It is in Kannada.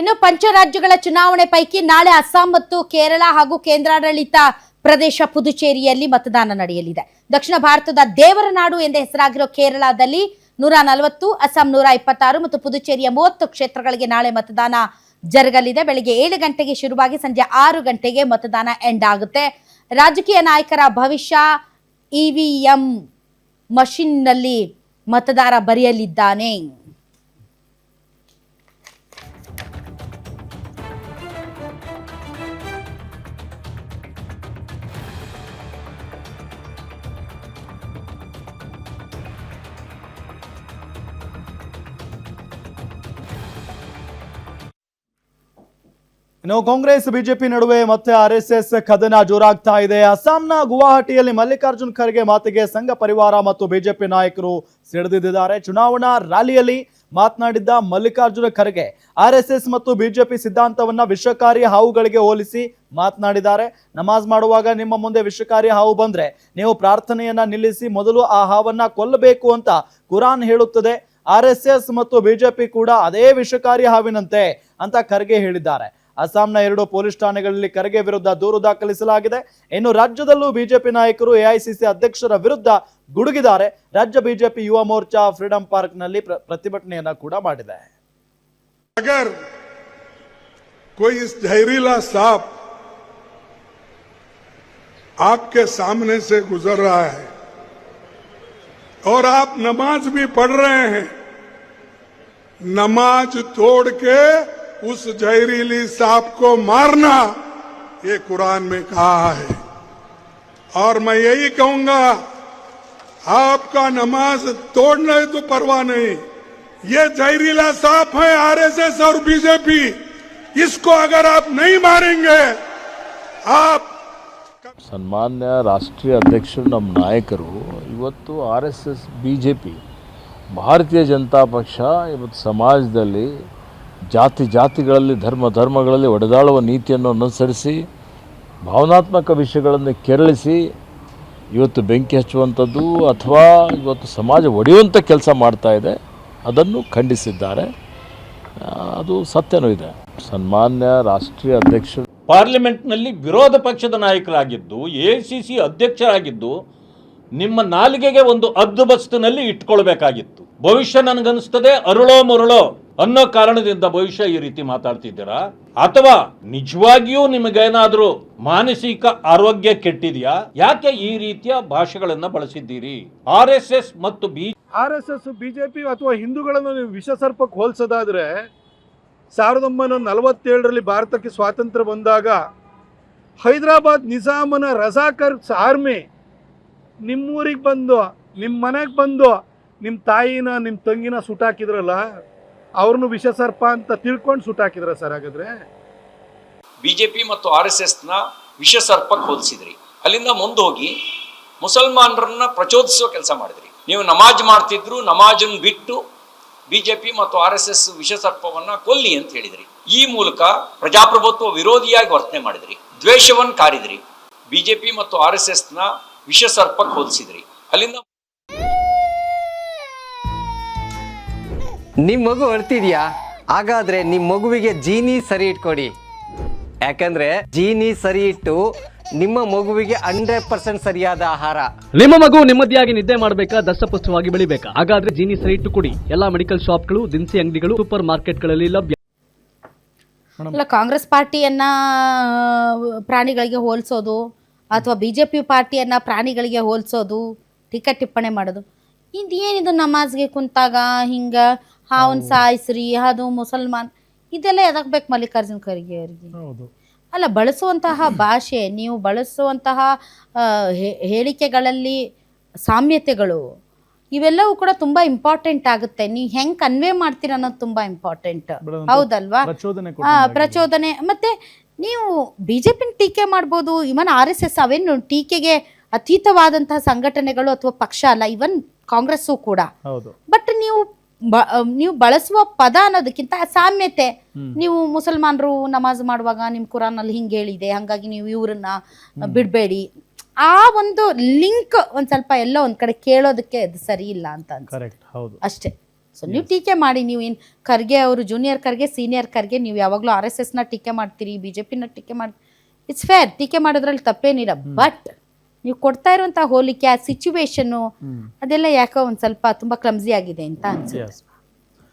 ಇನ್ನು ಪಂಚರಾಜ್ಯಗಳ ಚುನಾವಣೆ ಪೈಕಿ ನಾಳೆ ಅಸ್ಸಾಂ ಮತ್ತು ಕೇರಳ ಹಾಗೂ ಕೇಂದ್ರಾಡಳಿತ ಪ್ರದೇಶ ಪುದುಚೇರಿಯಲ್ಲಿ ಮತದಾನ ನಡೆಯಲಿದೆ. ದಕ್ಷಿಣ ಭಾರತದ ದೇವರ ನಾಡು ಎಂದೇ ಹೆಸರಾಗಿರೋ ಕೇರಳದಲ್ಲಿ 140, ಅಸ್ಸಾಂ 126 ಮತ್ತು ಪುದುಚೇರಿಯ 30 ಕ್ಷೇತ್ರಗಳಿಗೆ ನಾಳೆ ಮತದಾನ ಜರುಗಲಿದೆ. ಬೆಳಿಗ್ಗೆ 7 ಗಂಟೆಗೆ ಶುರುವಾಗಿ ಸಂಜೆ 6 ಗಂಟೆಗೆ ಮತದಾನ ಎಂಡ್ ಆಗುತ್ತೆ. ರಾಜಕೀಯ ನಾಯಕರ ಭವಿಷ್ಯ ಇವಿಎಂ ಮಷಿನ್ನಲ್ಲಿ ಮತದಾರ ಬರೆಯಲಿದ್ದಾನೆ. ಇನ್ನು ಕಾಂಗ್ರೆಸ್ ಬಿಜೆಪಿ ನಡುವೆ ಮತ್ತೆ ಆರ್ಎಸ್ಎಸ್ ಕದನ ಜೋರಾಗ್ತಾ ಇದೆ. ಅಸ್ಸಾಂನ ಗುವಾಹಟಿಯಲ್ಲಿ ಮಲ್ಲಿಕಾರ್ಜುನ್ ಖರ್ಗೆ ಮಾತಿಗೆ ಸಂಘ ಪರಿವಾರ ಮತ್ತು ಬಿಜೆಪಿ ನಾಯಕರು ಸಿಡಿದಿದ್ದಾರೆ. ಚುನಾವಣಾ ರ್ಯಾಲಿಯಲ್ಲಿ ಮಾತನಾಡಿದ್ದ ಮಲ್ಲಿಕಾರ್ಜುನ ಖರ್ಗೆ ಆರ್ಎಸ್ಎಸ್ ಮತ್ತು ಬಿಜೆಪಿ ಸಿದ್ಧಾಂತವನ್ನ ವಿಷಕಾರಿ ಹಾವುಗಳಿಗೆ ಹೋಲಿಸಿ ಮಾತನಾಡಿದ್ದಾರೆ. ನಮಾಜ್ ಮಾಡುವಾಗ ನಿಮ್ಮ ಮುಂದೆ ವಿಷಕಾರಿ ಹಾವು ಬಂದ್ರೆ ನೀವು ಪ್ರಾರ್ಥನೆಯನ್ನ ನಿಲ್ಲಿಸಿ ಮೊದಲು ಆ ಹಾವನ್ನ ಕೊಲ್ಲಬೇಕು ಅಂತ ಕುರಾನ್ ಹೇಳುತ್ತದೆ. ಆರ್ಎಸ್ಎಸ್ ಮತ್ತು ಬಿಜೆಪಿ ಕೂಡ ಅದೇ ವಿಷಕಾರಿ ಹಾವಿನಂತೆ ಅಂತ ಖರ್ಗೆ ಹೇಳಿದ್ದಾರೆ. ಅಸ್ಸಾಂನ 2 ಪೊಲೀಸ್ ಠಾಣೆಗಳಲ್ಲಿ ಖರ್ಗೆ ವಿರುದ್ಧ ದೂರು ದಾಖಲಿಸಲಾಗಿದೆ. ಇನ್ನು ರಾಜ್ಯದಲ್ಲೂ ಬಿಜೆಪಿ ನಾಯಕರು ಎಐಸಿಸಿ ಅಧ್ಯಕ್ಷರ ವಿರುದ್ಧ ಗುಡುಗಿದ್ದಾರೆ. ರಾಜ್ಯ BJP Yuva Morcha freedom park ನಲ್ಲಿ ಪ್ರತಿಭಟನೆಯನ್ನ ಕೂಡ ಮಾಡಿದೆ. अगर कोई इस जहरीला सांप आपके सामने से गुजर रहा है और आप नमाज भी पढ़ रहे हैं, नमाज तोड़ के उस जहरीली सांप को मारना ये कुरान में कहा है. और मैं यही कहूंगा, आपका नमाज तोड़ना है तो परवाह नहीं, ये जहरीला सांप है आरएसएस और बीजेपी, इसको अगर आप नहीं मारेंगे आप. ಸನ್ಮಾನ್ಯ ರಾಷ್ಟ್ರೀಯ ಅಧ್ಯಕ್ಷರು ನಮ್ಮ ನಾಯಕರು ಇವತ್ತು ಆರ್ಎಸ್ಎಸ್ ಬಿಜೆಪಿ ಭಾರತೀಯ ಜನತಾ ಪಕ್ಷ ಇವತ್ತು ಸಮಾಜದಲ್ಲಿ ಜಾತಿಗಳಲ್ಲಿ ಧರ್ಮಗಳಲ್ಲಿ ಒಡೆದಾಳುವ ನೀತಿಯನ್ನು ಅನುಸರಿಸಿ ಭಾವನಾತ್ಮಕ ವಿಷಯಗಳನ್ನು ಕೆರಳಿಸಿ ಇವತ್ತು ಬೆಂಕಿ ಹಚ್ಚುವಂಥದ್ದು ಅಥವಾ ಇವತ್ತು ಸಮಾಜ ಒಡೆಯುವಂಥ ಕೆಲಸ ಮಾಡ್ತಾ ಇದೆ. ಅದನ್ನು ಖಂಡಿಸಿದ್ದಾರೆ. ಅದು ಸತ್ಯನೂ ಇದೆ. ಸನ್ಮಾನ್ಯ ರಾಷ್ಟ್ರೀಯ ಅಧ್ಯಕ್ಷರು ಪಾರ್ಲಿಮೆಂಟ್ನಲ್ಲಿ ವಿರೋಧ ಪಕ್ಷದ ನಾಯಕರಾಗಿದ್ದು, ಎಐಸಿಸಿ ಅಧ್ಯಕ್ಷರಾಗಿದ್ದು, ನಿಮ್ಮ ನಾಲಿಗೆಗೆ ಒಂದು ಹದ್ದುಬಸ್ತಿನಲ್ಲಿ ಇಟ್ಕೊಳ್ಬೇಕಾಗಿತ್ತು. ಭವಿಷ್ಯ ನನಗನ್ನಿಸ್ತದೆ ಅರುಳೋ ಮರುಳೋ ಅನ್ನೋ ಕಾರಣದಿಂದ ಭವಿಷ್ಯ ಈ ರೀತಿ ಮಾತಾಡ್ತಿದ್ದೀರಾ, ಅಥವಾ ನಿಜವಾಗಿಯೂ ನಿಮಗೇನಾದ್ರೂ ಮಾನಸಿಕ ಆರೋಗ್ಯ ಕೆಟ್ಟಿದೆಯಾ? ಯಾಕೆ ಈ ರೀತಿಯ ಭಾಷೆಗಳನ್ನ ಬಳಸಿದ್ದೀರಿ? ಆರ್ಎಸ್ಎಸ್ ಮತ್ತು ಬಿಜೆಪಿ ಅಥವಾ ಹಿಂದೂಗಳನ್ನು ನೀವು ವಿಷಸರ್ಪಕ್ಕೆ ಹೋಲಿಸೋದಾದ್ರೆ 1947ರಲ್ಲಿ ಭಾರತಕ್ಕೆ ಸ್ವಾತಂತ್ರ್ಯ ಬಂದಾಗ ಹೈದರಾಬಾದ್ ನಿಜಾಮನ ರಜಾಕರ್ಸ್ ಆರ್ಮಿ ನಿಮ್ಮೂರಿಗೆ ಬಂದು ನಿಮ್ಮ ಮನೆಗೆ ಬಂದು ನಿಮ್ಮ ತಾಯಿನ ನಿಮ್ಮ ತಂಗಿನ ಸುಟ್ಟಾಕಿದ್ರಲ್ಲ, ಅವ್ರನ್ನು ವಿಷಸರ್ಪ ಅಂತ ತಿಳ್ಕೊಂಡು ಸುಟ್ಟಾಕಿದ್ರ ಸರ್? ಹಾಗಾದ್ರೆ ಬಿಜೆಪಿ ಮತ್ತು ಆರ್ಎಸ್ಎಸ್ನ ವಿಷಸರ್ಪಕ್ಕೆ ಹೋಲಿಸಿದ್ರಿ. ಅಲ್ಲಿಂದ ಮುಂದೆ ಹೋಗಿ ಮುಸಲ್ಮಾನರನ್ನ ಪ್ರಚೋದಿಸುವ ಕೆಲಸ ಮಾಡಿದ್ರಿ. ನೀವು ನಮಾಜ್ ಮಾಡ್ತಿದ್ರು, ನಮಾಜನ್ನು ಬಿಟ್ಟು ಬಿಜೆಪಿ ಮತ್ತು ಆರ್ಎಸ್ಎಸ್ ವಿಷಸರ್ಪವನ್ನ ಕೊಲ್ಲಿ ಅಂತ ಹೇಳಿದ್ರಿ. ಈ ಮೂಲಕ ಪ್ರಜಾಪ್ರಭುತ್ವ ವಿರೋಧಿಯಾಗಿ ವರ್ತನೆ ಮಾಡಿದ್ರಿ, ದ್ವೇಷವನ್ನು ಕಾರಿದ್ರಿ. ಬಿಜೆಪಿ ಮತ್ತು ಆರ್ಎಸ್ಎಸ್ನ ವಿಷಸರ್ಪಕ್ಕೆ ಹೋಲಿಸಿದ್ರಿ. ಅಲ್ಲಿಂದ ನಿಮ್ಮ ಮಗು ಅಳ್ತಿದ್ಯಾ? ಹಾಗಾದ್ರೆ ನಿಮ್ಮ ಮಗುವಿಗೆ ಜೀನಿ ಸರಿ ಇಟ್ಕೊಡಿ. ಯಾಕಂದ್ರೆ ಜೀನಿ ಸರಿ ಇಟ್ಟು ನಿಮ್ಮ ಮಗುವಿಗೆ 100% ಸರಿಯಾದ ಆಹಾರ. ನಿಮ್ಮ ಮಗು ನೆಮ್ಮದಿಯಾಗಿ ನಿದ್ದೆ ಮಾಡಬೇಕಾ, ದಷ್ಟಪುಷ್ಟವಾಗಿ ಬೆಳಿಬೇಕಾ? ಹಾಗಾದ್ರೆ ಜೀನಿ ಸರಿ ಇಟ್ಟು ಕೊಡಿ. ಎಲ್ಲಾ ಮೆಡಿಕಲ್ ಶಾಪ್ಗಳು, ದಿನಸಿ ಅಂಗಡಿಗಳು, ಸೂಪರ್ ಮಾರ್ಕೆಟ್ಗಳಲ್ಲಿ ಲಭ್ಯ. ಅಲ್ಲ, ಕಾಂಗ್ರೆಸ್ ಪಾರ್ಟಿಯನ್ನ ಪ್ರಾಣಿಗಳಿಗೆ ಹೋಲಿಸೋದು ಅಥವಾ ಬಿಜೆಪಿ ಪಾರ್ಟಿಯನ್ನ ಪ್ರಾಣಿಗಳಿಗೆ ಹೋಲಿಸೋದು, ಟೀಕೆ ಟಿಪ್ಪಣಿ ಮಾಡೋದು, ಇದೇನಿದು? ನಮಾಜ್ಗೆ ಕುಂತಾಗ ಹಿಂಗ ಹಾವನ್ ಸಾಯಿಸ್ರಿ, ಅದು ಮುಸಲ್ಮಾನ್, ಇದೆಲ್ಲ ಎದಕ್ ಬೇಕು ಮಲ್ಲಿಕಾರ್ಜುನ್ ಖರ್ಗೆ ಅವರಿಗೆ? ಅಲ್ಲ, ಬಳಸುವಂತಹ ಭಾಷೆ, ನೀವು ಬಳಸುವಂತಹ ಹೇಳಿಕೆಗಳಲ್ಲಿ ಸಾಮ್ಯತೆಗಳು ಇವೆಲ್ಲವೂ ಕೂಡ ತುಂಬಾ ಇಂಪಾರ್ಟೆಂಟ್ ಆಗುತ್ತೆ. ನೀವು ಹೆಂಗ್ ಕನ್ವೆ ಮಾಡ್ತೀರ ಅನ್ನೋದು ತುಂಬಾ ಇಂಪಾರ್ಟೆಂಟ್, ಹೌದಲ್ವಾ? ಪ್ರಚೋದನೆ. ಮತ್ತೆ ನೀವು ಬಿಜೆಪಿನ ಟೀಕೆ ಮಾಡ್ಬೋದು, ಇವನ್ ಆರ್ಎಸ್ಎಸ್ ಅವೇನು ಟೀಕೆಗೆ ಅತೀತವಾದಂತಹ ಸಂಘಟನೆಗಳು ಅಥವಾ ಪಕ್ಷ ಅಲ್ಲ, ಇವನ್ ಕಾಂಗ್ರೆಸ್ಸು ಕೂಡ. ಬಟ್ ನೀವು ಬಳಸುವ ಪದ ಅನ್ನೋದಕ್ಕಿಂತ ಸಾಮ್ಯತೆ, ನೀವು ಮುಸಲ್ಮಾನರು ನಮಾಜ್ ಮಾಡುವಾಗ ನಿಮ್ ಕುರಾನ್ ಅಲ್ಲಿ ಹಿಂಗೆ ಹೇಳಿದೆ, ಹಂಗಾಗಿ ನೀವು ಇವ್ರನ್ನ ಬಿಡ್ಬೇಡಿ, ಆ ಒಂದು ಲಿಂಕ್ ಒಂದ್ ಸ್ವಲ್ಪ ಎಲ್ಲೋ ಒಂದ್ ಕಡೆ ಕೇಳೋದಕ್ಕೆ ಅದು ಸರಿ ಇಲ್ಲ ಅಂತ ಅಷ್ಟೇ. ಸೊ ನೀವು ಟೀಕೆ ಮಾಡಿ, ನೀವು ಏನು ಖರ್ಗೆ ಅವರು ಜೂನಿಯರ್ ಖರ್ಗೆ ಸೀನಿಯರ್ ಖರ್ಗೆ ನೀವು ಯಾವಾಗಲೂ RSSನ ಟೀಕೆ ಮಾಡ್ತೀರಿ, BJPನ ಟೀಕೆ ಮಾಡಿ, ಇಟ್ಸ್ ಫೇರ್, ಟೀಕೆ ಮಾಡೋದ್ರಲ್ಲಿ ತಪ್ಪೇನಿಲ್ಲ. ಬಟ್ ನೀವು ಕೊಡ್ತಾ ಇರುವಂಥ ಹೋಲಿಕೆ, ಆ ಸಿಚುವೇಶನ್ನು ಅದೆಲ್ಲ ಯಾಕೋ ಒಂದು ಸ್ವಲ್ಪ ತುಂಬ ಕ್ಲಮ್ಸಿ ಆಗಿದೆ ಅಂತ ಅನ್ಸುತ್ತೆ.